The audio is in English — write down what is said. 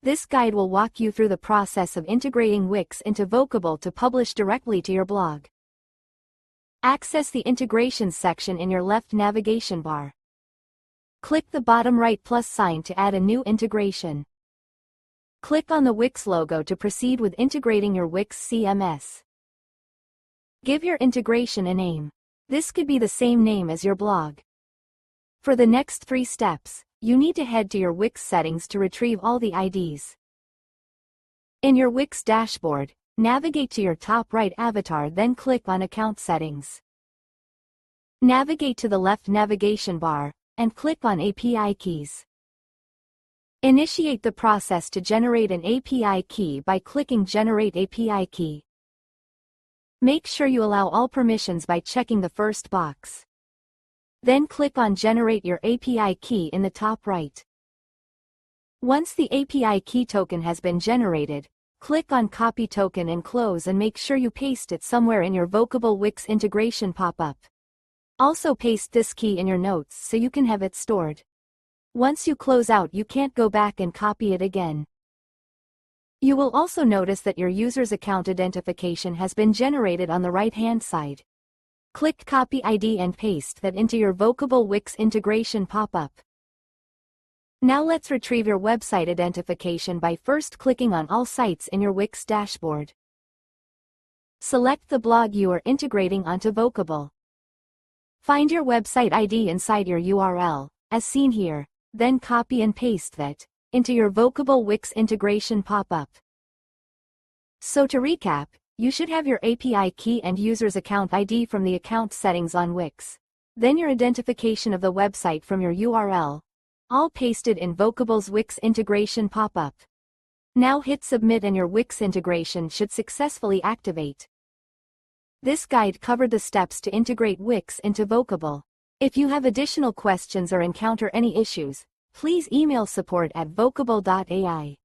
This guide will walk you through the process of integrating Wix into Vocable to publish directly to your blog. Access the Integrations section in your left navigation bar. Click the bottom right plus sign to add a new integration. Click on the Wix logo to proceed with integrating your Wix CMS. Give your integration a name. This could be the same name as your blog. For the next 3 steps, you need to head to your Wix settings to retrieve all the IDs. In your Wix dashboard, navigate to your top right avatar, then click on Account Settings. Navigate to the left navigation bar, and click on API Keys. Initiate the process to generate an API key by clicking Generate API Key. Make sure you allow all permissions by checking the first box. Then click on Generate your API key in the top right. Once the API key token has been generated, click on Copy Token and close, and make sure you paste it somewhere in your Vocable Wix integration pop-up. Also paste this key in your notes so you can have it stored. Once you close out, you can't go back and copy it again. You will also notice that your user's account identification has been generated on the right-hand side. Click Copy ID and paste that into your Vocable Wix integration pop-up. Now let's retrieve your website identification by first clicking on All Sites in your Wix dashboard. Select the blog you are integrating onto Vocable. Find your website ID inside your URL, as seen here, then copy and paste that into your Vocable Wix integration pop-up. So to recap, you should have your API key and user's account ID from the account settings on Wix, then your identification of the website from your URL, all pasted in Vocable's Wix integration pop-up. Now hit submit and your Wix integration should successfully activate. This guide covered the steps to integrate Wix into Vocable. If you have additional questions or encounter any issues, please email support@Vocable.ai.